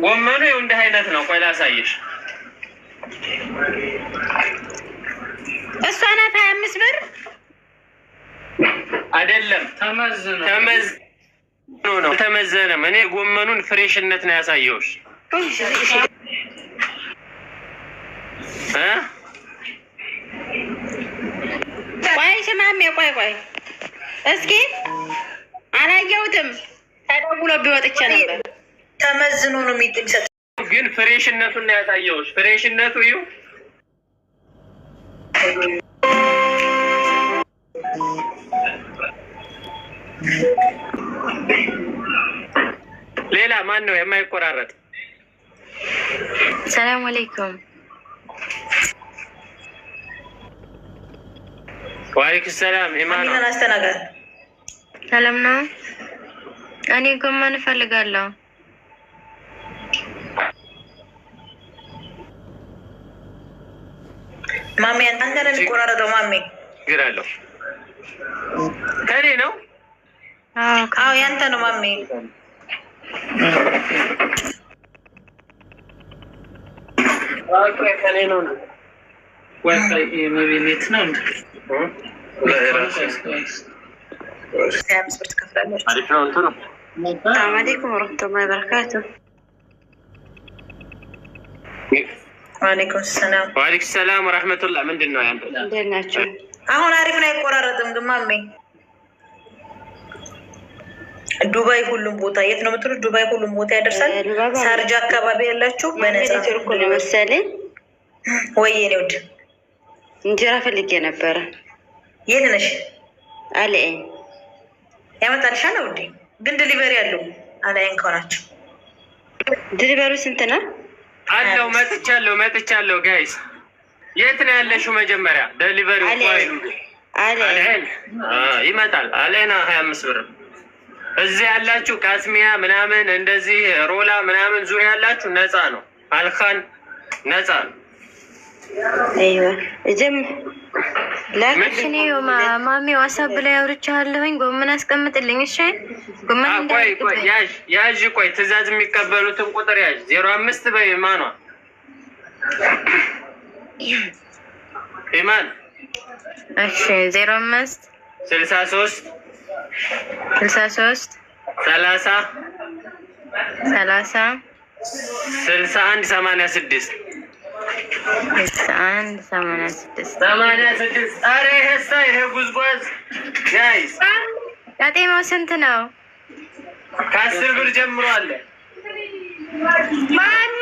ጎመኑ ይኸው እንደ አይነት ነው። ቆይ ላሳይሽ። እሷ ናት 25 ብር አይደለም፣ ተመዘነም። እኔ ጎመኑን ፍሬሽነት ነው ያሳየሁሽ። ቆይ ሽማሜ ቆይ እስኪ አላየሁትም። ተደውሎብኝ ወጥቼ ነበር። ተመዝኖ ነው የሚሰጥ፣ ግን ፍሬሽነቱን ነው ያሳየሁሽ። ፍሬሽነቱ ይኸው። ሌላ ማን ነው የማይቆራረጥ? ሰላም አለይኩም። ወአለይኩም ሰላም። ኢማኑ አስተናጋጅ ሰላም ነው። እኔ ጎመን እፈልጋለሁ። ማሚ አንተ ነህ የሚቆራረጠው? ማሚ ግራለሁ ከኔ ነው። አዎ ያንተ ነው ማሚ። ከኔ ነው። ቤት ነው። አሪፍ ነው እንትኑ። ሰላም አለይኩም ወረህመቱላሂ ወበረካቱ። ወአለይኩም ሰላም። ወአለይኩም ሰላም ወረህመቱላህ። ምንድን ነው ያንተ? እንዴት ናቸው? አሁን አሪፍ ነው፣ አይቆራረጥም። ግን ማሚ ዱባይ ሁሉም ቦታ የት ነው የምትሉት? ዱባይ ሁሉም ቦታ ያደርሳል። ሳርጃ አካባቢ ያላችሁ በነፃ ነው መሰለኝ። ወይ የኔ ውድ እንጀራ ፈልጌ ነበረ። የት ነሽ? አለኝ ያመጣልሻል ውዴ። ግን ዲሊቨሪ አለው አላየን ከሆናችሁ። ዲሊቨሪ ስንት ነው? አለው መጥቻለሁ። ጋይስ የት ነው ያለሽው? መጀመሪያ ዲሊቨሪ አለኝ ይመጣል። አለና 25 ብር። እዚህ ያላችሁ ቃስሚያ ምናምን እንደዚህ ሮላ ምናምን ዙሪያ ያላችሁ ነፃ ነው። አልካን ነፃ ነው። አይዋ እጀም ላክሽኔ ማሚ ዋትስአፕ ላይ አውርቻለሁኝ። ጎመን አስቀምጥልኝ። እሺ ጎመን ቆይ ያዥ ቆይ ትእዛዝ የሚቀበሉትን ቁጥር ያዥ 05 በይ ማኗ ኢማን። እሺ 05 63 30 61 86 86 አረ ይሄ ጉዝጓዝ ጋይስ ያጤማው ስንት ነው? ከ10 ብር ጀምሮ አለ ማሚ።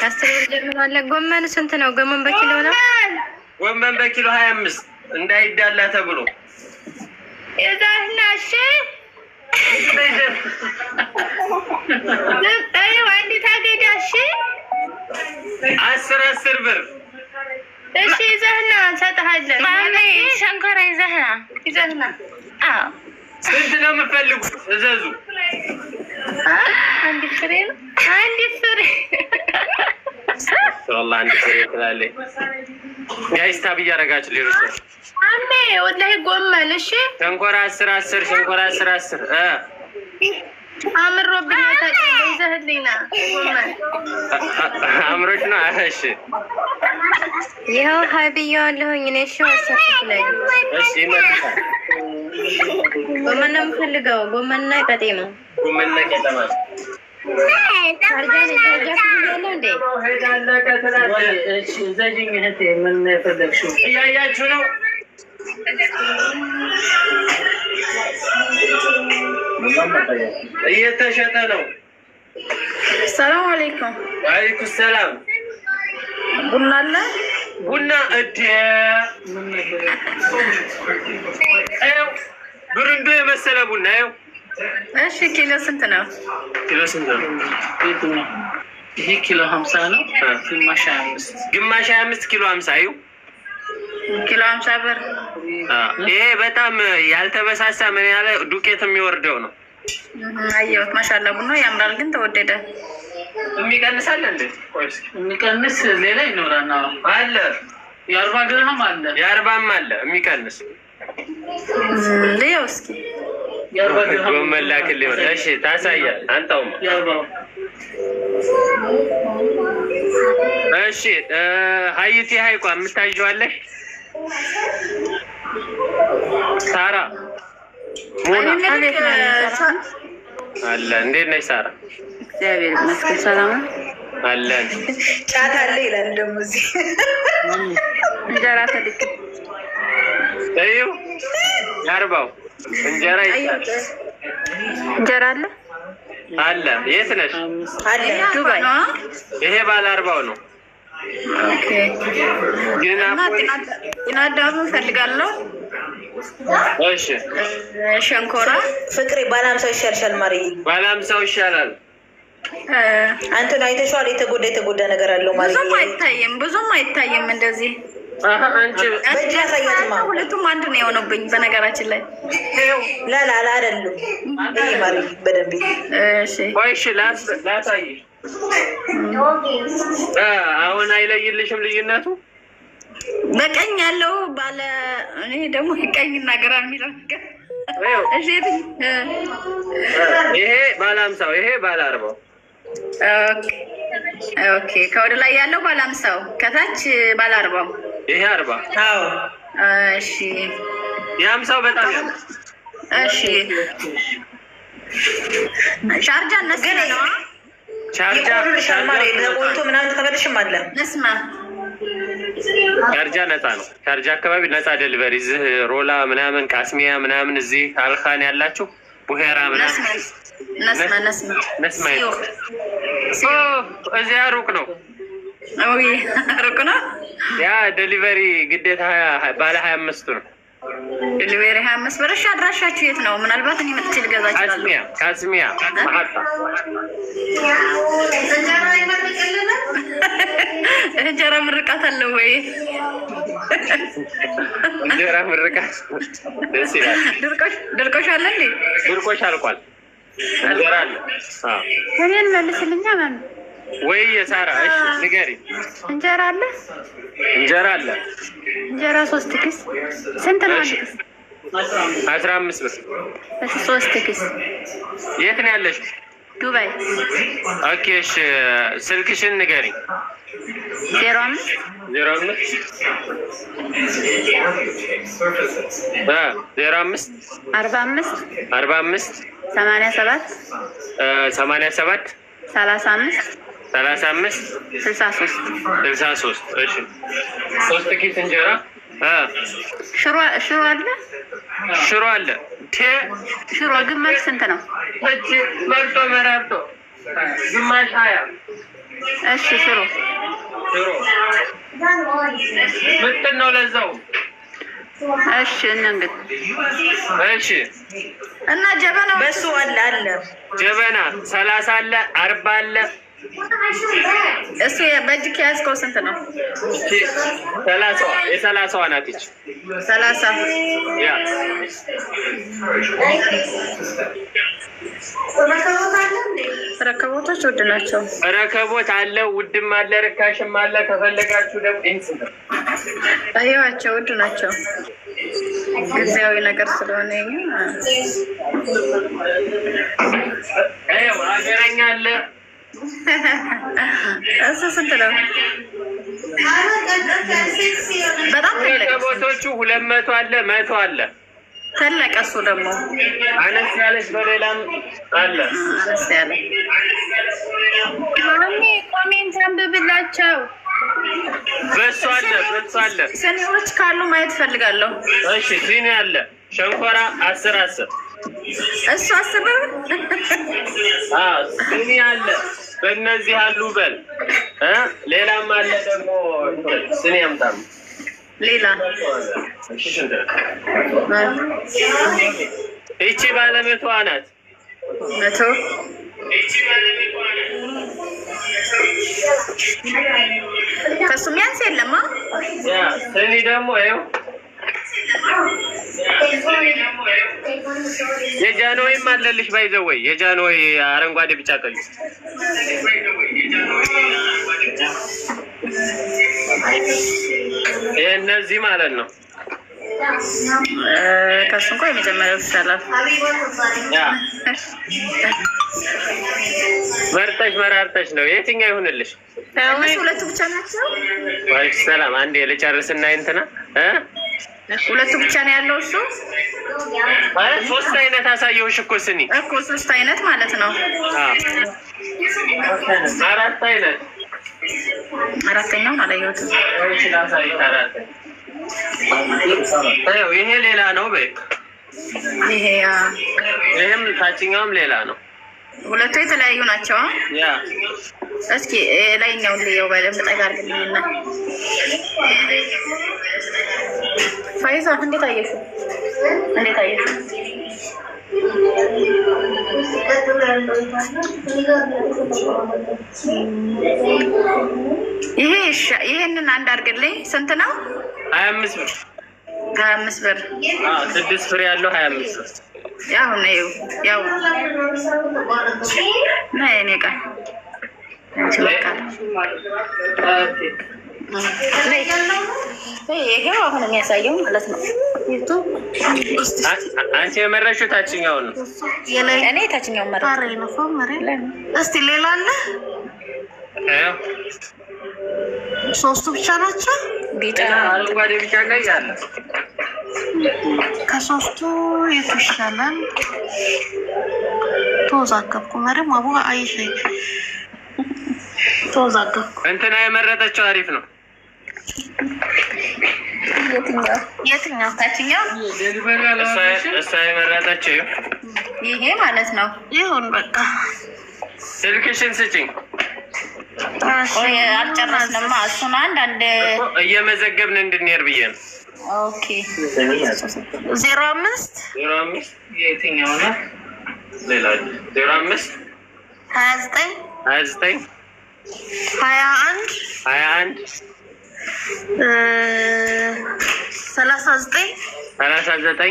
ከ10 ብር ጀምሮ አለ። ጎመን ስንት ነው? ጎመን በኪሎ ነው። ጎመን በኪሎ 25 እንዳይዳላ ተብሎ እዛህናሽ ዘጠኝ ወንድ ታገዳሽ 10 ብር። እሺ ይዘህና እንሰጥሃለን። ማሚ ሸንኮራ ይዘህና። አዎ ስንት ነው የምትፈልጉት? እዘዙ። አንድ ፍሬ والله አንድ ፍሬ ትላለች። ጋይስ ታብ እያደረጋችሁ ሌሎች ማሚ ወላሂ ጎመን። እሺ ሸንኮራ 10 ሸንኮራ 10 አምሮብኝ ይዘህልኝና ጎመን አምሮች ነው። እሺ ይኸው ሀይብዬዋለሁኝ እኔ። እሺ ዋትስአፕ ላይ እሺ ይመጣል። ጎመን ነው የምፈልገው። ጎመንና ቀጤማ ጎመንና ቀጤማ ታርጃን ያለው እንዴ? እሺ ዘጅኝ እህቴ ምን ፈለግሽው? እያያችሁ ነው። እየተሸጠ ነው። ሰላም አለይኩም። ወአለይኩም ሰላም። ቡና አለ? ቡና ብርንዶ የመሰለ ቡና ይኸው። እሺ ኪሎ ስንት ነው? ኪሎ ስንት ነው? ይሄ ኪሎ 50 ነው። ግማሽ 25 ኪሎ 50 ይኸው። ኪሎ 50 ብር። ይሄ በጣም ያልተበሳሳ ምን ያለ ዱቄት የሚወርደው ነው። አየሁት። ማሻአላ ቡና ያምራል፣ ግን ተወደደ። የሚቀንሳል እንዴ? የሚቀንስ ሌላ ይኖራል አለ። የ40 ድርሃም አለ፣ የ40ም አለ የሚቀንስ። ለየው እስኪ ጎመን ላክልኝ ሆነ። እሺ ታሳያል አንተውም። እሺ ሀይቲ ሀይቋ የምታዥዋለሽ ሳራ ሙና አለ። እንዴት ነሽ ሳራ? እግዚአብሔር ይመስገን ሰላም አለን። ጫት አለ ይላል ደግሞ እዚህ እንጀራ ተልክ እዩ ያርባው እንጀራ ይጣል። እንጀራ አለ አለ። የት ነሽ? አለ ዱባይ። ይሄ ባለ 40 ነው። ኦኬ ግን እናዳሙ ፈልጋለሁ። እሺ ሸንኮራ ፍቅሬ ባለ 50 ይሻልሻል ማርዬ። ባለ 50 ይሻላል። አንተን አይተሽዋል? የተጎዳ ነገር አለው ማርዬ። ብዙም አይታይም እንደዚህ። አንቺ በእጅ ያሳያትማ። ሁለቱም አንድ ነው የሆነብኝ በነገራችን ላይ። ላላ አይደለም ይሄ ማርዬ በደንብ እሺ ቆይ እሺ ላሳይሽ። አሁን አይለይልሽም ልዩነቱ? በቀኝ ያለው ባለ እኔ ደግሞ ቀኝ እና ግራ የሚለው ነገር እሺ። ይሄ ባለ 50 ይሄ ባለ 40። ኦኬ ከወደ ላይ ያለው ባለ 50 ከታች ባለ 40። ይሄ 40። አዎ እሺ የ50 በጣም እሺ። ሻርጃ ነስማ ነው። ቻርጃ ሻማሬ ለቆንቶ ምናምን ተከፈልሽም አለ ነስማ ቻርጃ ነፃ ነው። ቻርጃ አካባቢ ነፃ ደሊቨሪ። እዚህ ሮላ ምናምን ቃስሚያ ምናምን እዚህ አልኻን ያላችሁ ቡሄራ ምናምን ነስማ እዚያ ሩቅ ነው። ሩቅ ነው። ያ ደሊቨሪ ግዴታ ባለ 25 ነው። ደሊቨሪ 25 ብር። እሺ አድራሻችሁ የት ነው? ምናልባት እኔ መጥቼ ልገዛ እችላለሁ። ቃስሚያ ማሐጣ እንጀራ ምርቃት አለው ወይ? እንጀራ ምርቃት ደስ ይላል። ድርቆሽ አለ እንዴ? ድርቆሽ አልቋል። እንጀራ አለ። እኔን መልስልኛ ማን ወይ የሳራ እሺ ንገሪ። እንጀራ አለ። እንጀራ አለ። እንጀራ 3 ኪስ ስንት ነው? 15 ብር። እሺ 3 ኪስ። የት ነው ያለሽ? ዱባይ። ኦኬ እሺ ስልክሽን ንገሪ። 05 05 45 45 87 87 35 35 63 እሺ 3 ኪስ እንጀራ። ሽሮ አለ። ሽሮ አለ። ሽሮ ግማሽ ስንት ነው? እቺ መርጦ መራርጦ ግማሽ 20። እሺ ሽሮ ምንድን ነው ለዛው? እሺ እንግዲህ እሺ እና ጀበና በሱ አለ ጀበና 30 አለ 40 አለ። እሱ በእጅ ከያዝከው ስንት ነው? 30 የ30 ናት እቺ 30 ያ ረከቦቶች ውድ ናቸው። ረከቦት አለ ውድም አለ ርካሽም አለ። ከፈለጋችሁ ደግሞ ኢንስታ አይዋቸው ውድ ናቸው። ጊዜያዊ ነገር ስለሆነ አገረኛ አለ። እሱ ስንት ነው? በጣም ረከቦቶቹ 200 አለ 100 አለ። ተለቀ እሱ ደግሞ አነስ ያለች በሌላም አለ። አነስ ያለ ማሚ ኮሜንት አንብብላቸው። በሱ አለ ስኒዎች ካሉ ማየት ፈልጋለሁ። እሺ ሲኒ አለ። ሸንኮራ 10 እሱ 10 ብር። ሲኒ አለ። በእነዚህ አሉ በል ሌላም አለ ደግሞ ሲኒ አምጣም ሌላ ይቺ ባለቤቷ ናት። 100 ከሱ ሚያንስ የለም። ስኒ ደግሞ ይኸው የጃንሆይም አለልሽ። ባይዘወይ የጃንሆይ አረንጓዴ ቢጫ ቀይ እነዚህ ማለት ነው። ከሱ እንኳ የመጀመሪያው ይሻላል። መራርጠሽ ነው። የትኛው ይሁንልሽ? ሁለቱ ብቻ ናቸው። ዋይክ ሰላም። አንዴ ልጨርስና እንትና ሁለቱ ብቻ ነው ያለው እሱ ማለት 3 አይነት አሳየውሽ እኮ ስኒ እኮ 3 አይነት ማለት ነው። 4 አይነት አራተኛውን አላየሁትም። ይሄ ሌላ ነው በይ። ይሄም ታችኛውም ሌላ ነው። ሁለቱ የተለያዩ ናቸው። ያ እስኪ ላይኛውን ልየው በደንብ ጠጋ አድርግልኝና ፋይዛ እንዴት አየሽ? ይሄንን አንድ አድርግልኝ። ስንት ነው? 25 ብር። 25 ብር። 6 ፍሬ ያለው 25 ብር። ያው ነው ያው ነይ እኔ ጋር ይሄው አሁን የሚያሳየው ማለት ነው። አንቺ የመረሽው ታችኛውን ነው። እኔ ታችኛውን መረጥኩ። እስቲ ሌላ አለ? ሶስቱ ብቻ ናቸው። ቢጫ፣ አረንጓዴ፣ ቢጫ፣ ቀይ አለ። ከሶስቱ የቱ ይሻላል? ተወዛገብኩ። መሪም አቡ አይሽ ተወዛገብኩ። እንትና የመረጠችው አሪፍ ነው። የትኛው? ታችኛው እሷ የመረጠችው ይሄ ማለት ነው። ይሁን በቃ ስልክሽን ስጭኝ። አልጨረስንማ። እሱን አንድ እየመዘገብን እንድንሄድ ብዬ ነው። ኦኬ 05 የትኛው ነው? ሌላ 05 29 21 39 90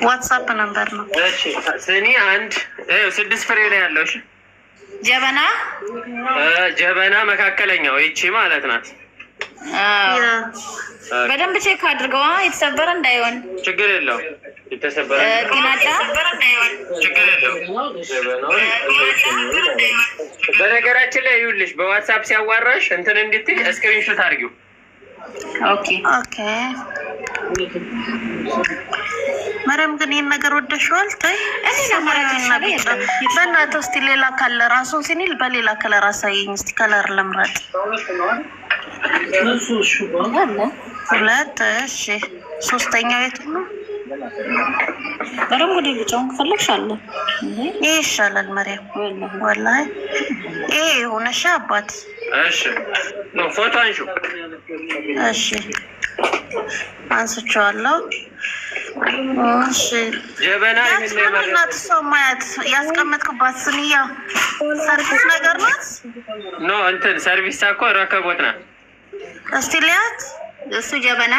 ዋትሳፕ ነምበር ነው። እሺ ስኒ 6 ፍሬ ነው ያለው። እሺ ጀበና መካከለኛው ይቺ ማለት ናት። በደንብ ቼክ አድርገዋ። የተሰበረ እንዳይሆን ችግር የለውም። የተሰበረ ችግር የለውም። በነገራችን ላይ ይኸውልሽ በዋትሳፕ ሲያዋራሽ እንትን እንድትይ ስክሪንሾት አድርጊው። ኦኬ መረም ግን ይህን ነገር ወደሽዋል? ታይ በእናትህ እስኪ ሌላ ካለ ራሱን ሲኒል በሌላ ከለር አሳየኝ እስኪ። ከለር ልምረጥ። 2 እሺ። 3ኛው የቱ ነው? አረንጓዴ ቢጫውን ከፈለግሽ አለ። ይሄ ይሻላል መሪያም። ወላሂ ይሄ ሆነሽ አባት። እሺ ፎቶ አንሺው። እሺ አንስቼዋለሁ። እሺ ጀበና እናት ሰው ማያት ያስቀመጥኩባት ስንያ ሰርቪስ ነገር ናት። ኖ እንትን ሰርቪስ እኮ ረከቦት ናት። እስቲ ሊያት እሱ ጀበና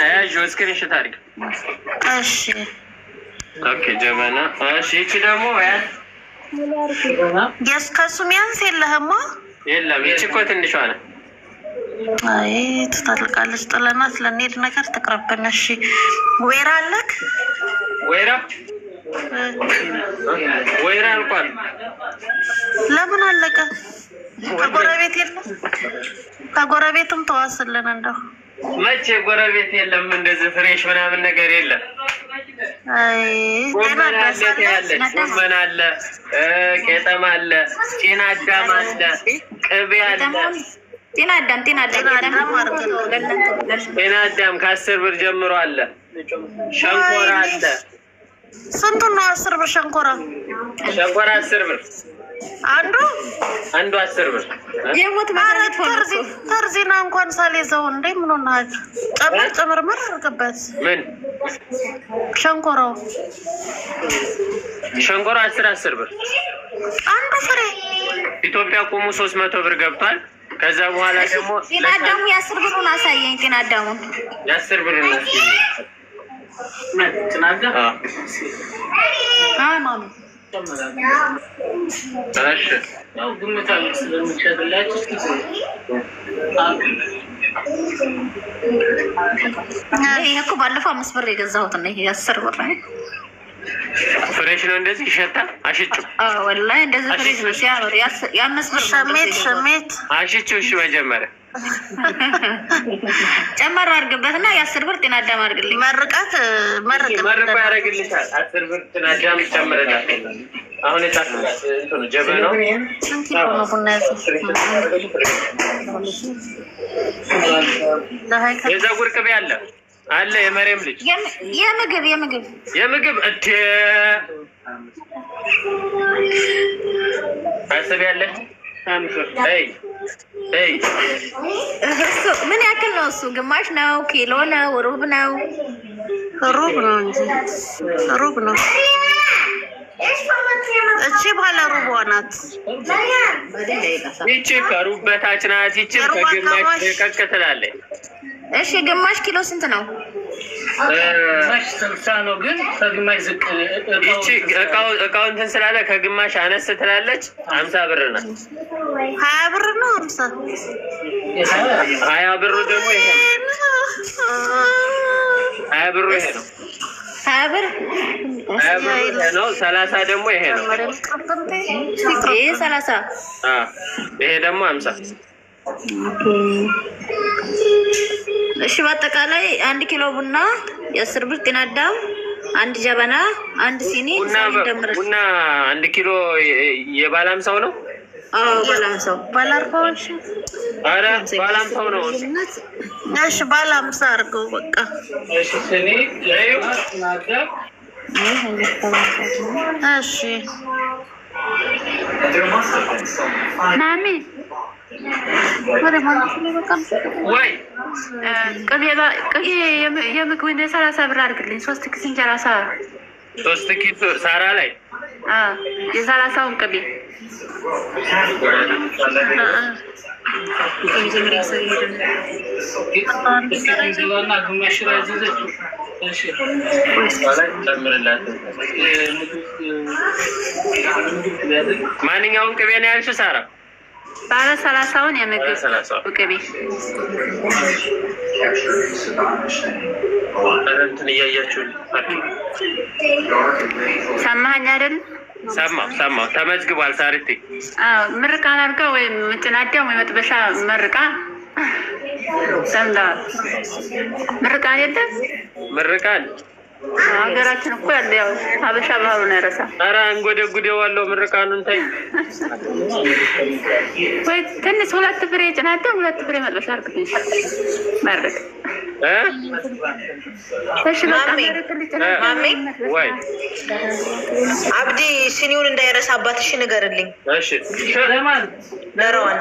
ያዥው ስክሪንሾት አድርጊ። እሺ ኦኬ ጀበና። እሺ እቺ ደግሞ ከሱ ሚያንስ የለህማ? የለም እቺ እኮ ትንሿ ናት። አይ ትታልቃለች። ጥለናት ለኔድ ነገር ትቅርብን። እሺ ወይራ አለክ? ወይራ አልቋል። ለምን አለቀ? ከጎረቤት የለም? ከጎረቤትም ተዋስልን። እንደው መቼ ጎረቤት የለም? እንደዚህ ፍሬሽ ምናምን ነገር የለም። ጎመን አለ፣ ቄጠማ አለ፣ ጤና አዳም አለ፣ ቅቤ አለ። ጤና አዳም ከ10 ብር ጀምሮ አለ። ሸንኮራ አለ። ስንቱን ነው? 10 ብር ሸንኮራ 10 ብር አንዱ 10 ብር። ተርዚና እንኳን ሳልይዘው እንዴ ምን ሆነሃል? ጨምር አድርግበት። ምን ሸንኮራው 10 ብር አንዱ ፍሬ። ኢትዮጵያ ቆሙ 300 ብር ገብቷል። ከዛ በኋላ ደግሞ ጤና አዳሙ 10 ብሩን አሳየኝ። ጤና አዳሙን 10 ብሩን ማሚ እሺ ያው ግምታ ስለሚሸጥላችሁ ይሄ እኮ ባለፈው 5 ብር የገዛሁት ነው። ይሄ 10 ብር ነው። ፍሬሽ ነው። እንደዚህ ይሸጣል። አሽጩ ወላሂ እንደዚህ ፍሬሽ ነው። ሲያምር የ5 ብር ሸሜት አሽጩ። እሺ መጀመሪያ ጨመር አድርግበትና የ10 ብር ጤና አዳም አድርግልኝ። መርቆ ያደርግልሻል። 10 ብር ጤና አዳም ይጨምርላል። አሁን የታከላት እንትን ጀበናው ስንት ነው ቡና የፀጉር ቅቤ አለ የመሬም ልጅ የምግብ እቴ አስብ ያለሽ ምን ያክል ነው እሱ? ግማሽ ነው? ኪሎ ነው? ሩብ ነው? ሩብ ነው እንጂ ሩብ ነው። እቺ ባለ ሩብ ናት። ይቺ ከሩብ በታች ናት። ይቺ ከግማሽ ደቀቅ ትላለች። እሺ ግማሽ ኪሎ ስንት ነው? ግማሽ 60 ነው። ግን ከግማሽ ዝቅ ይቺ እቃው እንትን ስላለ ከግማሽ አነስ ትላለች። 50 ብር ናት። 20 ብር ነው። 50 20 ብሩ ደግሞ ይሄ ነው። 20 ብሩ ይሄ ነው። 20 ብር 20 ብሩ ይሄ ነው። 30 ደግሞ ይሄ ነው። ይሄ 30 ይሄ ደግሞ 50። እሺ በአጠቃላይ 1 ኪሎ ቡና፣ የ10 ብር ጤና አዳም፣ 1 ጀበና፣ 1 ሲኒ ቡና 1 ኪሎ የባለ 50 ነው። ባለ 50 ባለ 40 አረ ባለ 50 ነው። እሺ ባለ 50 አድርገው በቃ። እሺ ስኒ ለዩ ናዳ እሺ ማሚ ወይ ቅቤ የምግብ 30 ብር አድርግልኝ። 3 ኪስ እንጀራ 3 ኪስ ሳራ ላይ የ30ውን ቅቤ ማንኛውን ቅቤ ነው ያልሽው ሳራ? ባለ 30ውን የምግብ ቅቤ እንትን እያያችሁ ሰማኸኝ አይደል? ሰማሁ። ተመዝግቧል። ሳሪቲ ምርቃን አድርገው ወይም ምጭናዳም ወይ መጥበሻ መርቃ ሰምተዋል። ምርቃን የለም። ምርቃን ሀገራችን እኮ ያለ ያው ሀበሻ ባህሉን ያረሳ። ኧረ እንጎደጉደዋለሁ። ምርቃኑን ተይ ወይ ትንሽ 2 ፍሬ ጭናዳም 2 ፍሬ መጥበሻ አድርግልኝ። መርቅ እሺ በቃ ማሜ ወይ አብዲ ሲኒውን እንዳይረሳ አባትሽ ንገርልኝ። እሺ ለረዋን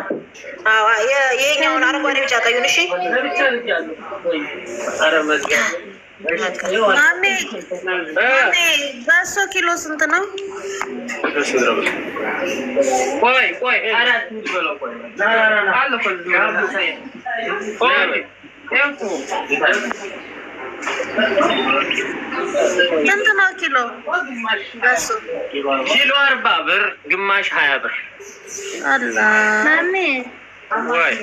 ይሄኛውን አረንጓዴ ብቻ ቀዩን። እሺ ኧረ መዝጊያ ማሜ በሶ ኪሎ ስንት ነው? ቆይ ስንት ነው ኪሎ? በሶ ኪሎ 40 ብር፣ ግማሽ 20 ብር። ማሜ ወይ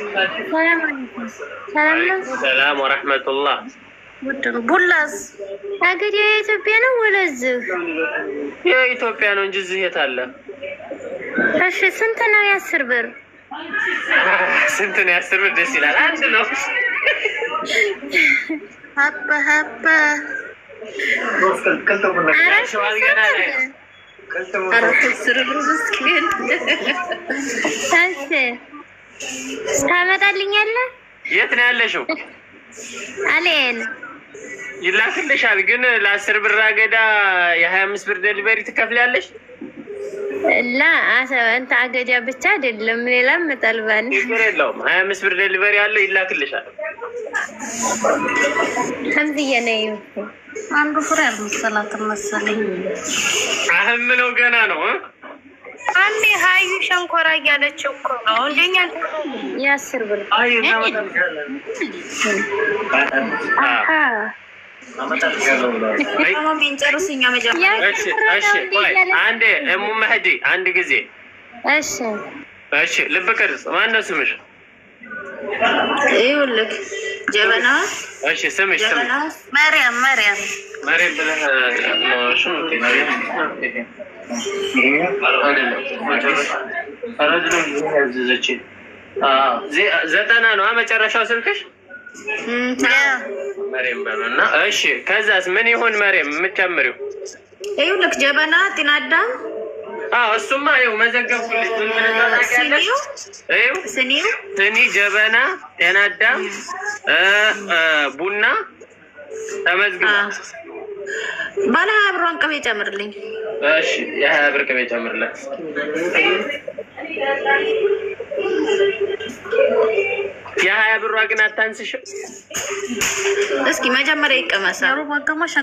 ሰላም ወረሕመቱላህ። ቡላስ ሀገር የኢትዮጵያ ነው ወለዚህ? የኢትዮጵያ ነው እንጂ እዚህ የት አለ? እሺ ስንት ነው? 10 ብር። ስንት ነው? 10 ብር ደስ ይላል። አንድ ነው። ሀባ ታመጣልኛለህ? የት ነው ያለሽው? አሌን ይላክልሻል። ግን ለ10 ብር አገዳ የ25 ብር ዴሊቨሪ ትከፍያለሽ? ላ እንተ አገዳ ብቻ አይደለም ሌላም መጣልባን ችግር የለውም። 25 ብር ዴሊቨሪ አለው፣ ይላክልሻል። ከምዝየ ነው አንዱ ፍሬ አልመሰላት መሰለኝ። አህም ነው ገና ነው። አንዴ ሀዩ ሸንኮራ እያለች እኮ ነው እንደኛ 10 ብር ጨርስኛ መጀመሪያ። አንዴ እሙ መህዲ አንድ ጊዜ እሺ። ልብ ቅርጽ ማነው ስምሽ? ይኸውልህ ጀበና። እሺ ስምሽ? ጀበና ማርያም ብለህ ዘጠና ነው መጨረሻው ስልክሽ? መሬም በሉና። እሺ ከዛስ ምን ይሁን መሬም የምትጨምሪው? ይኸውልህ ጀበና ጢናዳም። እሱማ ይኸው መዘገብኩልሽ። ስኒ፣ ጀበና፣ ጤናዳም፣ ቡና ተመዝግባ። ባለ 20 ብሯን ቅቤ ጨምርልኝ። እሺ የ20 ብር ቅቤ ጨምርላት። የ20 ብሯ ግን አታንስሽም? እስኪ መጀመሪያ ይቀመሳል። አጋማሽ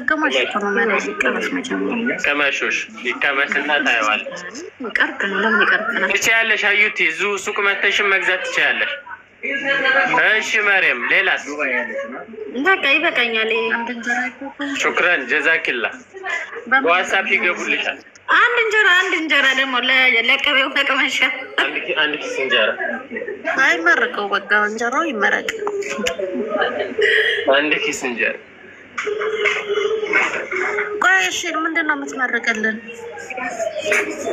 ቀመሾሽ ይቀመስና ታየዋለሽ። ይቀርብ ነው። ለምን ይቀርብ ነው? ትችያለሽ። አዩቲ እዚሁ ሱቅ መተሽም መግዛት ትችያለሽ። እሺ መሬም ሌላስ? በቃ ይበቃኛል። ሹክራን ጀዛኪላ። በዋትሳፕ ይገቡልሻል። አንድ እንጀራ ደግሞ ለቅቤው ተቀመሻ። አንድ ኪስ እንጀራ አይመረቀው። በቃ እንጀራው ይመረቅ። አንድ ኪስ እንጀራ። ቆይ እሺ ምንድን ነው የምትመርቅልን?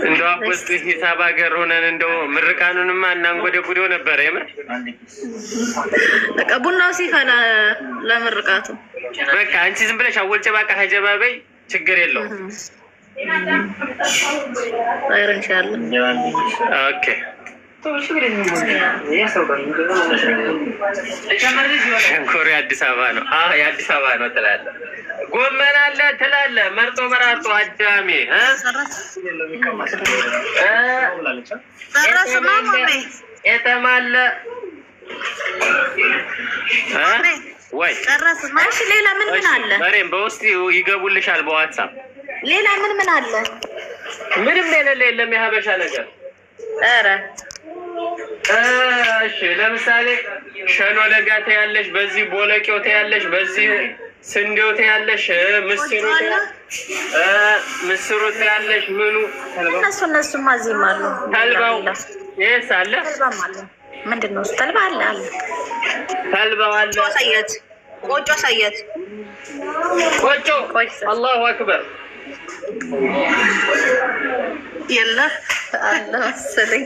እንደው አፖስት ሂሳብ ሀገር ሆነን እንደው ምርቃኑንማ እናንጎደጉደው ነበረ። የምር በቃ ቡናው ሲፈላ ለምርቃቱ በቃ አንቺ ዝም ብለሽ አወልጨ ባቃ ሀጀባበይ ችግር የለውም። አይር ኢንሻአላህ። ኦኬ ሸንኮሪ አዲስ አበባ ነው። የአዲስ አበባ ነው ትላለህ። ጎመን አለ ትላለህ። መርጦ መራጦ አዳሜ የተማለ ወይ እሺ። ሌላ ምን አለ? መሬም በውስጥ ይገቡልሻል በዋትሳፕ። ሌላ ምን አለ? ምንም የሌለ የለም የሀበሻ ነገር። ኧረ እሺ ለምሳሌ ሸኖ ለጋ ትያለሽ፣ በዚህ ቦለቄው ትያለሽ፣ በዚህ ስንዴው ትያለሽ፣ ምስሩ ትያለሽ። ምኑ እነሱማ እዚህም አሉ። ተልባው ይሄስ አለ። ምንድን ነው ተልባ አለ? ተልባው አለ። ቆጮ አሳያት። ቆጮ አላሁ አክበር የለ አለ መሰለኝ።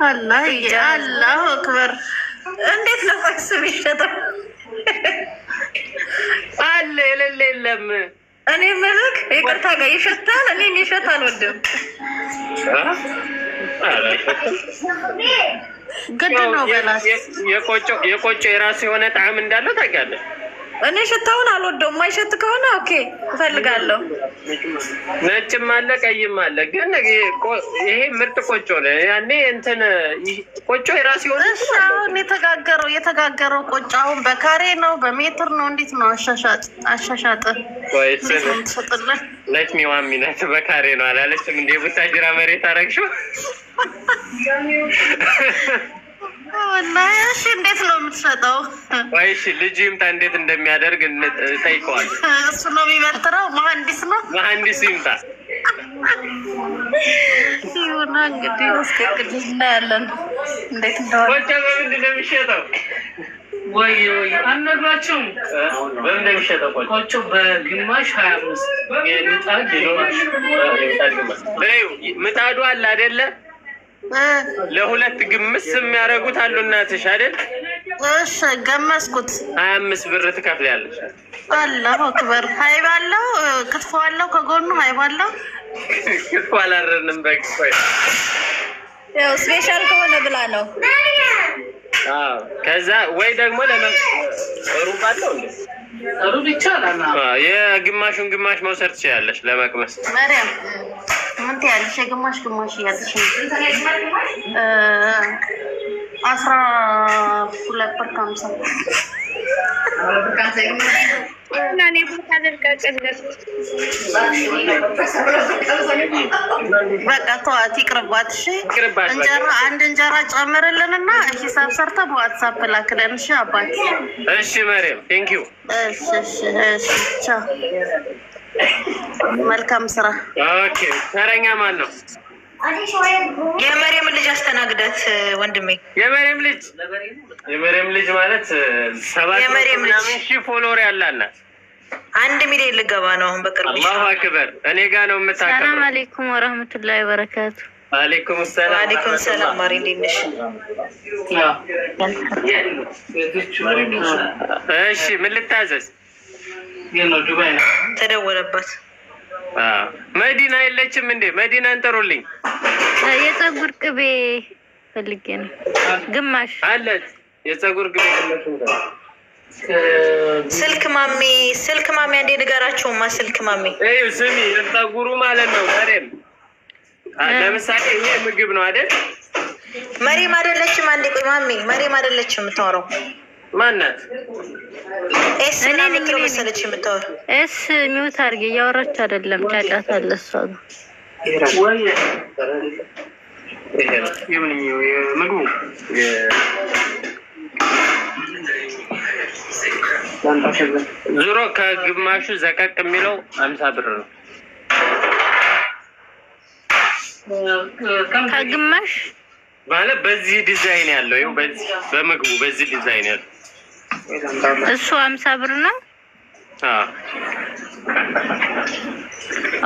አላሁ አክበር። እንዴት ነው ስም ይሸጣል? አለ የሌለ የለም። እኔ መልክ ይቅርታ ጋር ይሸጣል። እኔ ይሸጣል ወደም ግድ ነው በላስ። የቆጮ የራሱ የሆነ ጣዕም እንዳለው ታውቂያለሽ። እኔ ሽታውን አልወደውም። የማይሸት ከሆነ ኦኬ እፈልጋለሁ። ነጭም አለ ቀይም አለ። ግን ይሄ ምርጥ ቆጮ ነው። ያኔ እንትን ቆጮ የራሱ የሆነ አሁን የተጋገረው ቆጮ አሁን በካሬ ነው በሜትር ነው? እንዴት ነው አሻሻጥ? ወይስ ለክሚ ዋሚነት በካሬ ነው አላለችም እንዴ? ቡታጅራ መሬት አረግሽው። እሺ እንዴት ነው የምትሰጠው? ወይሽ ልጅ ይምጣ እንዴት እንደሚያደርግ ጠይቀዋል። እሱ ነው የሚመጥረው። መሀንዲስ ነው። መሀንዲሱ ይምጣ ይሁና እንግዲህ እስከቅድ እናያለን እንዴት እንደሆነ። ቆጮ በምንድን ነው የሚሸጠው? ወይ አልነግራቸውም። በምን እንደሚሸጠው ቆጮ በግማሽ 25 የምጣድ ግማሽ። ምጣዱ አለ አይደለ? ለሁለት ግምስ የሚያደርጉት አሉ እናትሽ አይደል? እሺ ገመስኩት። 25 ብር ትከፍያለሽ። አላሁ አክበር። ሀይብ አለው፣ ክትፎ አለው፣ ከጎኑ ሀይብ አለው። ክትፎ አላረንም በቃ ያው ስፔሻል ከሆነ ብላ ነው። ከዛ ወይ ደግሞ ሩብ አለው እንዴ? ሩብ ይቻላል። የግማሹን ግማሽ መውሰድ ትችላለሽ ለመቅመስ። ማርያም ምን ትያለሽ? የግማሽ እያለሽ 12 ብር ከ50 በቃ ተዋት ይቅርባት። እሺ እንጀራ አንድ እንጀራ ጨምርልንና ሂሳብ ሰርተ በዋትሳፕ ላክለን። እሺ አባት። እሺ መሪም ቴንክ ዩ። እሺ እሺ እሺ ቻው። መልካም ስራ። ኦኬ ተረኛ ማን ነው? የመሪም ልጅ አስተናግዳት ወንድሜ። የመሪም ልጅ ማለት 7 ሺህ ፎሎወር ያላላት 1 ሚሊዮን ልገባ ነው አሁን በቅርቡ። አላሁ አክበር። እኔ ጋር ነው የምታከብረው። ሰላም አለይኩም ወራህመቱላሂ ወበረካቱ። አለይኩም ሰላም። ወአለይኩም ሰላም። ማሪ እንዴት ነሽ? እሺ ምን ልታዘዝ? ተደወለባት። መዲና የለችም እንዴ? መዲናን ጥሩልኝ። የፀጉር ቅቤ ፈልጌ ነው። ግማሽ አለች የፀጉር ቅቤ። ስልክ ማሚ አንዴ ንገራቸውማ። ስልክ ማሚ እዩ ስሚ፣ የፀጉሩ ማለት ነው መሬም። ለምሳሌ ይሄ ምግብ ነው አይደል? መሬም አይደለችም። አንዴ ቆይ ማሚ፣ መሬም አይደለችም የምታወራው። ማናት? ኤስ እና ምትለው መሰለች የምታወራው። ኤስ ሚውት አድርጌ እያወራች አይደለም። ጫጫታ አለ እሷ ጋር። ምግቡ ዙሮ ከግማሹ ዘቀቅ የሚለው 50 ብር ነው። ከግማሽ ማለት በዚህ ዲዛይን ያለው ይኸው፣ በዚህ በምግቡ በዚህ ዲዛይን ያለው እሱ 50 ብር ነው።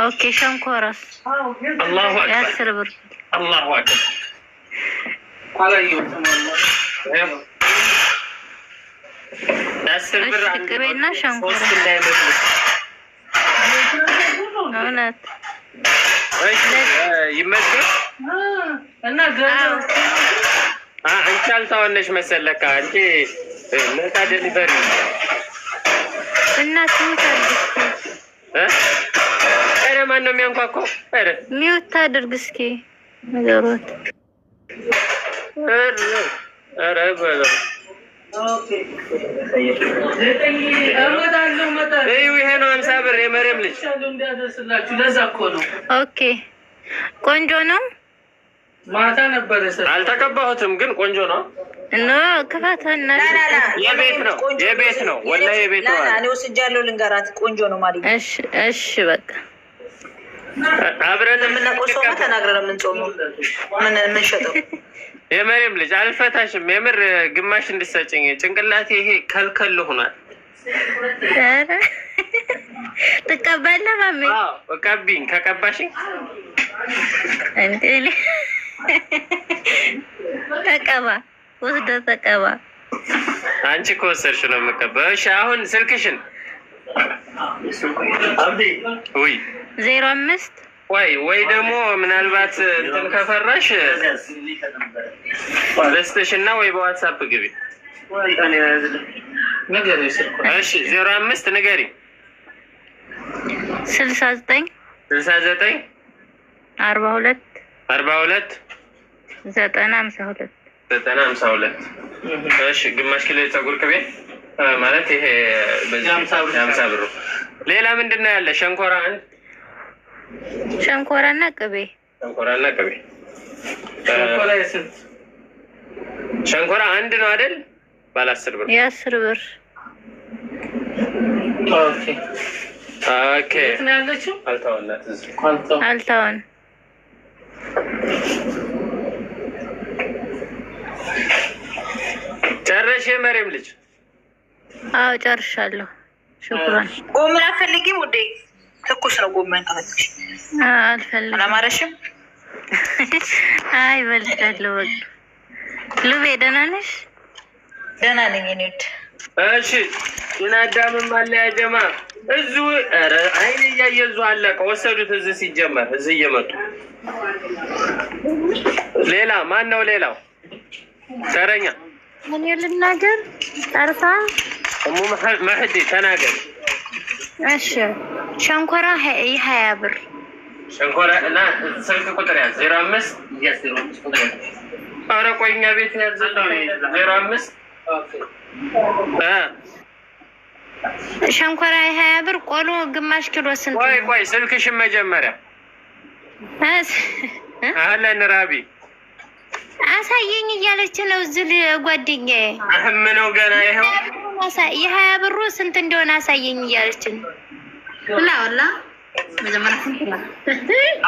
ኦኬ ሸንኮራስ? አላሁ አክበር 10 ብር። አላሁ አክበር። አስር ብር ቅቤና ሸንኮራ እውነት ይመዝገብ እና አንቺ አልታወነሽ መሰለካ አንቺ ነፃ ዴሊቨሪ እና ስንት አድርግ ኧረ ማን ነው የሚያንኳኳው? ኧረ ሚውት አድርግ እስኪ ነገሮት። ኧረ በለው ይሄ ነው 50 ብር የመሬም ልጅ። ኦኬ ቆንጆ ነው። ማታ ነበር አልተቀባሁትም ግን ቆንጆ ነው። ኖ ክፋትና የቤት ነው ወላሂ የቤት ነው። እኔ ወስጃለሁ ልንገራት። ቆንጆ ነው ማለት ነው። እሺ እሺ በቃ አብረን የምናቆሰው ተናግረን የምንጾመው ምን ሸጠው። የመሬም ልጅ አልፈታሽም። የምር ግማሽ እንድሰጭኝ ጭንቅላቴ ይሄ ከልከል ሆኗል። ኧረ ትቀበላለህ ማሜ? አዎ ቀቢኝ። ከቀባሽኝ እንዴ ተቀባ፣ ወስደህ ተቀባ። አንቺ ከወሰድሽ ነው የምቀበለው። እሺ አሁን ስልክሽን ወይ 05 ወይ ደግሞ ምናልባት እንትን ከፈራሽ ደስተሽና ወይ በዋትስአፕ ግቢ። እሺ 05 ንገሪ። 69 42 90 52 እሺ ግማሽ ኪሎ የፀጉር ቅቤ ማለት ይሄ በዚህ 50 ብር። ሌላ ምንድነው ያለ? ሸንኮራ አንድ ሸንኮራና ቅቤ ሸንኮራ አንድ ነው አይደል? ባለ 10 ብር የ10 ብር። ኦኬ አልታውን ጨረሽ? የመሬም ልጅ አዎ ጨርሻለሁ። ሽኩራን። ጎመን አትፈልጊም ውዴ? ትኩስ ነው ጎመን ካለሽ። አልፈልግም። አላማረሽም? አይ በልቻለሁ። በቃ ሉቤ ደህና ነሽ? ደህና ነኝ እኔ ውድ። እሺ ይናዳምም አለ ያ ጀማ እዚሁ። ኧረ አይኔ እያየ እዚሁ አለቀ። ወሰዱት እዚህ ሲጀመር እዚህ እየመጡ ሌላ ማን ነው? ሌላው ተረኛ ምን ልናገር? ጠርሳ እሙ መህዲ ተናገር። እሺ ሸንኮራ 20 ብር። ሸንኮራ እና ስልክ ቁጥር ያዝ 05 ኧረ ቆይ እኛ ቤት ያዘለው 05 ሸንኮራ 20 ብር፣ ቆሎ ግማሽ ኪሎ ስንት? ቆይ ስልክሽን መጀመሪያ አለን ራቢ አሳየኝ እያለች ነው ዝል ጓደኛዬ። ምነው ገና ይሄው የ20 ብሩ ስንት እንደሆነ አሳየኝ እያለች ነው። ወላ መጀመሪያ ስንት ነው?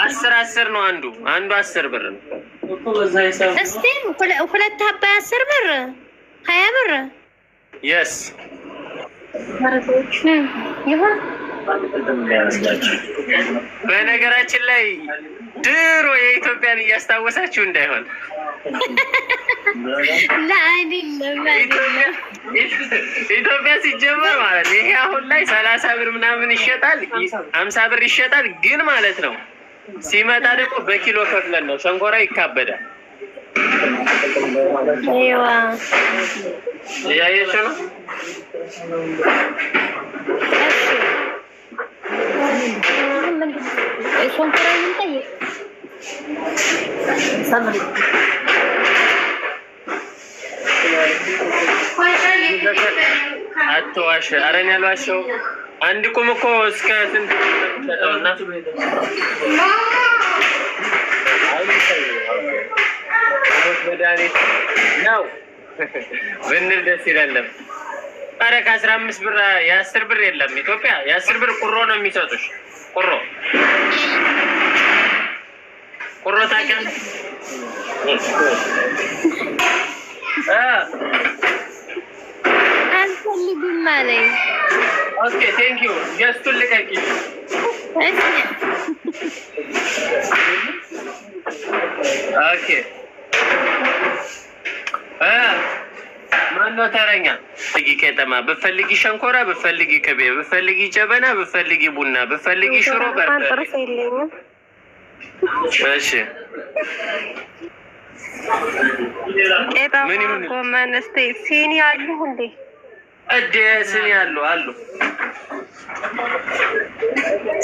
10 ነው አንዱ 10 ብር ነው። እስቲ ሁለት ሀባ 10 ብር 20 ብር የስ ይሁን። በነገራችን ላይ ድሮ የኢትዮጵያን እያስታወሳችሁ እንዳይሆን ኢትዮጵያ ሲጀመር ማለት ይሄ አሁን ላይ 30 ብር ምናምን ይሸጣል፣ 50 ብር ይሸጣል። ግን ማለት ነው ሲመጣ ደግሞ በኪሎ ከፍለን ነው። ሸንኮራ ይካበዳል። አይዋ ያየሽ ነው። ሸንኮራ ይንጠይ ሰምሪ አትዋሽ። ኧረ እኔ አልዋሸው። አንድ ቁም እኮ እስከ ስንት ተጠውና መድኃኒት ነው ብንል ደስ ይላል። ኧረ ከ15 ብር የ10 ብር የለም። ኢትዮጵያ የ10 ብር ቁሮ ነው የሚሰጡሽ። ቁሮ ታውቂያለሽ? አልፈልግም አለኝ። ኦኬ ቴንክ ዩ። ገዝቱን ልቀቂ። ኦኬ ማነው ተረኛ? ቄጠማ ብፈልጊ ሸንኮራ፣ ብፈልጊ ቅቤ፣ ብፈልጊ ጀበና፣ ብፈልጊ ቡና፣ ብፈልጊ ሽሮ በርበሬ። እሺ ምን ይሁን? ኮመንስቴ ሲኒ አሉ እንዴ? ሲኒ አሉ።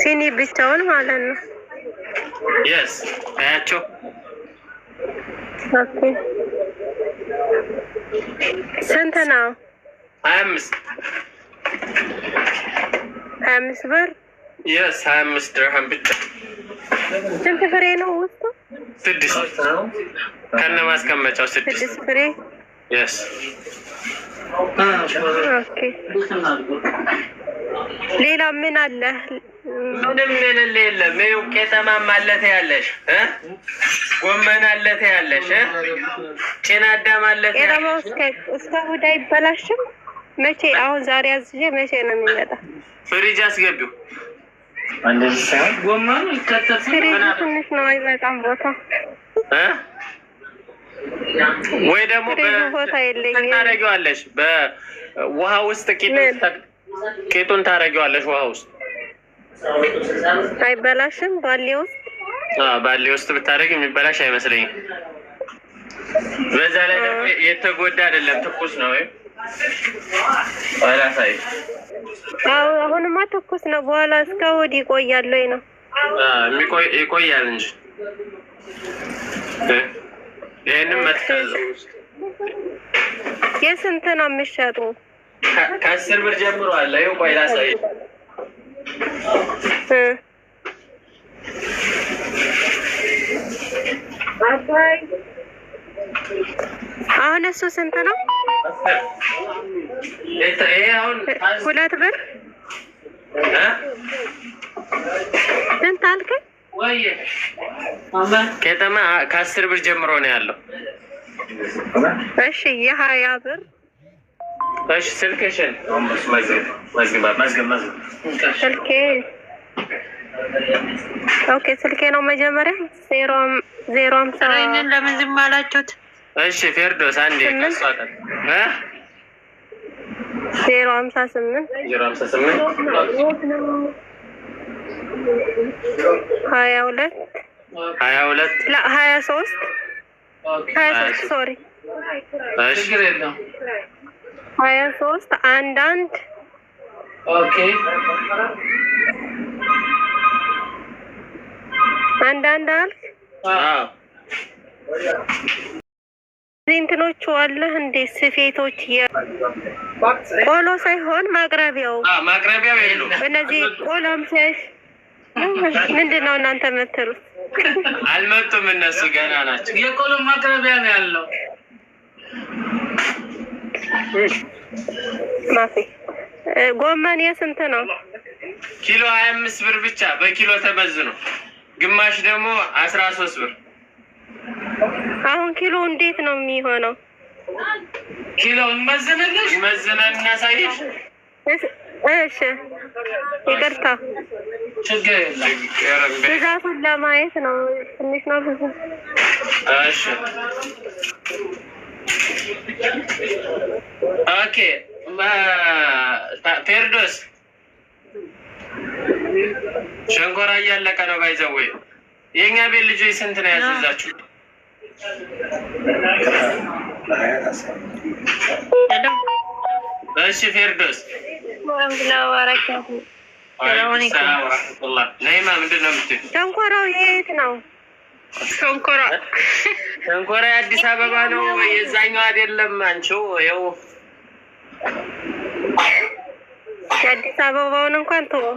ሲኒ ብቻውን ማለት ነው። የስ አያቸው። ኦኬ ስንት ነው? 25 ብር። የስ 25 ድርሃም ብቻ። ስንት ፍሬ ነው ውስጡ? 6 ከነ ማስቀመጫው 6 ፍሬ። የስ ኦኬ ሌላ ምን አለ? ምንም የሌለ የለም። ይኸው ቄጠማም አለተ ያለሽ ጎመን አለተ ያለሽ ጭና አዳም አለተ ያለሽ። እስከ እሑድ አይበላሽም? መቼ? አሁን ዛሬ አዝዤ መቼ ነው የሚመጣ? ፍሪጅ አስገቢው። ጎመኑ ይከተት ትንሽ ነው አይበቃም ቦታ ወይ ደግሞ ቦታ የለኝም። ታረጊዋለሽ በውሃ ውስጥ ቂጡን ታረጊዋለሽ ውሃ ውስጥ። አይበላሽም? ባሌ ውስጥ ባሌ ውስጥ ብታረጊ የሚበላሽ አይመስለኝም። በዛ ላይ ደግሞ የተጎዳ አይደለም፣ ትኩስ ነው። አላሳይ አሁንማ ትኩስ ነው። በኋላ እስከ እሑድ ይቆያል ወይ ነው? ይቆያል እንጂ ይሄንን መጥተው የስንት ነው የሚሸጡ? ከ10 ብር ጀምሮ አለ። ይኸው ቆይ ላሳይ። አሁን እሱ ስንት ነው? ይሄ አሁን 2 ብር። ስንት አልከኝ? ቄጠማ ከ10 ብር ጀምሮ ነው ያለው። እሺ የ20 ብር። እሺ ስልክሽን ስልኬ ኦኬ ስልኬ ነው መጀመሪያ 050 ለምን ዝም አላችሁት? እሺ ፌርዶስ አንዴ ከሷታ 058 22 ላ 23 ሶሪ 23 11 ኦኬ አንዳንድ አልክ እንትኖቹ አለ እንዴ ስፌቶች ቆሎ ሳይሆን ማቅረቢያው የሉም። እነዚህ ቆሎም ሲያሽ ምንድን ነው እናንተ የምትሉት? አልመጡም እነሱ ገና ናቸው። የቆሎ ማቅረቢያ ነው ያለው። ማፊ ጎመን የስንት ነው? ኪሎ 25 ብር ብቻ በኪሎ ተመዝኖ፣ ግማሽ ደግሞ 13 ብር። አሁን ኪሎ እንዴት ነው የሚሆነው? ኪሎ እንመዝንልሽ፣ መዝነን እናሳይሽ። እሺ ይቅርታ፣ ችግር የለም። ብዛቱን ለማየት ነው። ትንሽ ነው ብዙ? እሺ ኦኬ። ፌርዶስ ሸንኮራ እያለቀ ነው። ባይዘው የእኛ ቤት ልጆች ስንት ነው ያዘዛችሁ? እሺ ፌርዶስ ነይማ፣ ምንድን ነው የምትይው? ሸንኮራው የት ነው? ሸንኮራ የአዲስ አበባ ነው፣ የዛኛው አይደለም። አንቺው ይኸው የአዲስ አበባውን እንኳን ተወው።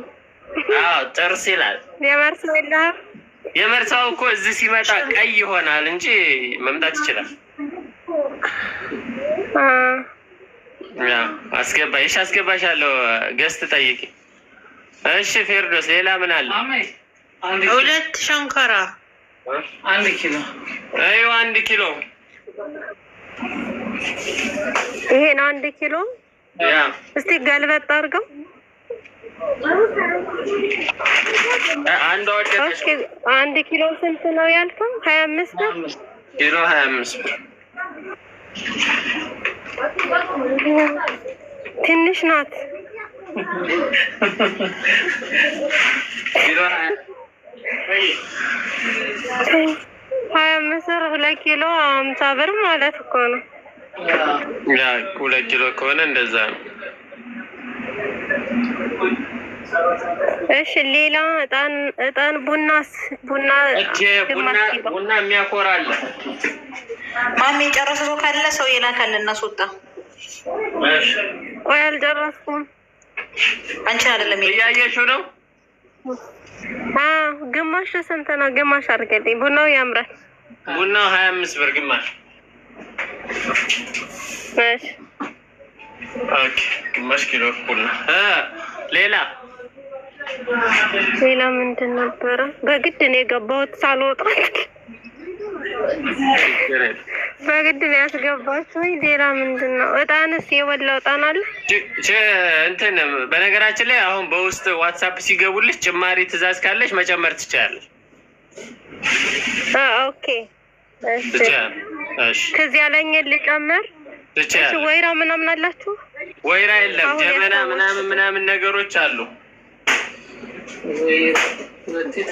አዎ ጥርስ ይላል። የመርሳው የለህም? የመርሳው እኮ እዚህ ሲመጣ ቀይ ይሆናል እንጂ መምጣት ይችላል። አስገባሽ፣ አስገባሻለሁ። ገዝት ጠይቂ። እሺ ፌርዶስ፣ ሌላ ምን አለ? 2 ሸንኮራ 1 ኪሎ። አይዋ 1 ኪሎ። ይሄ ነው 1 ኪሎ። ያ እስቲ ገልበጥ አድርገው። አንድ ወደሽ 1 ኪሎ ስንት ነው ያልከው? 25 ብር ኪሎ 25 ብር። ትንሽ ናት። ኪሎ 25 ብር 2 ኪሎ 50 ብር ማለት እኮ ነው። ያ 2 ኪሎ ከሆነ እንደዛ ነው። እሺ ሌላ እጣን ቡናስ ቡና የሚያኮራ አለ። ማሚ ጨረሰ ሰው ካለ ሰው ይላካል እናስወጣ። እሺ ቆይ አልጨረስኩም። አንቺ አይደለም እያየሽው ነው። ግማሽ ስንት ነው? ግማሽ አድርገልኝ። ቡናው ያምራል። ቡናው 25 ብር ግማሽ። እሺ ኦኬ ግማሽ ኪሎ ቡና። ሌላ ምንድን ነበረ? በግድ ነው የገባሁት ሳልወጣ በግድ ነው ያስገባችሁኝ። ሌላ ምንድን ነው? እጣንስ የወላው እጣን አለ እንትን በነገራችን ላይ አሁን በውስጥ ዋትሳፕ ሲገቡልሽ ጭማሪ ትእዛዝ ካለሽ መጨመር ትችላለሽ። ኦኬ እሺ ከዚህ ያለኝ ልጨምር ትችላለሽ። ወይራ ምናምን አላችሁ? ወይራ የለም፣ ጀበና ምናምን ነገሮች አሉ።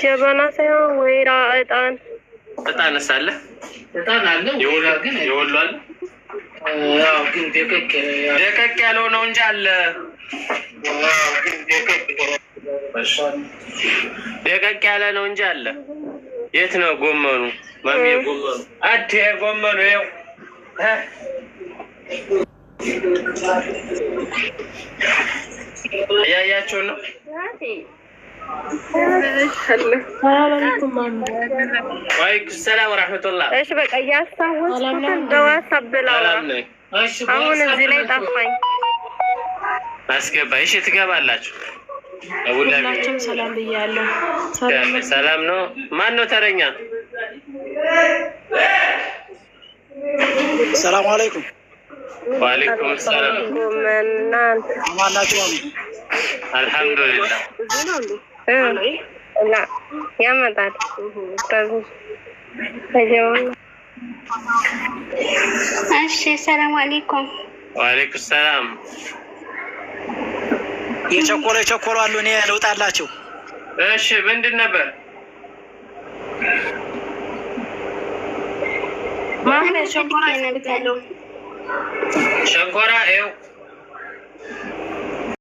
ጀበና ሳይሆን ወይራ እጣንስ አለ? እጣን አለ። ወይራ ግን የወሎ አለ። ያው ግን ደቀቅ ያለው ነው እንጂ አለ። ደቀቅ ያለ ነው እንጂ አለ። የት ነው ጎመኑ? ማሚ ጎመኑ አዴ ጎመኑ ይኸው እያያችሁ ነው። ወአለይኩም ሰላም ወራህመቱላህ። እሺ በቃ ያስታወስኩትን በዋትስአፕ ብላው። አሁን እዚህ ላይ ጠፋኝ። አስገባ። እሺ ትገባላችሁ። ሁላችሁም ሰላም ብያለሁ። ሰላም ነው። ማን ነው ተረኛ? ሰላም አለይኩም። ወአለይኩም ሰላም። ማናችሁ? አልሐምዱሊላህ። ላ ያመጣል። እሺ ሰላም አለይኩም። ወአለይኩም ሰላም። የቸኮሉ አሉ። እኔ ልውጣላችሁ። እሺ ምንድን ነበር? ማህመድ ሸንኮራ ሸንኮራ ይኸው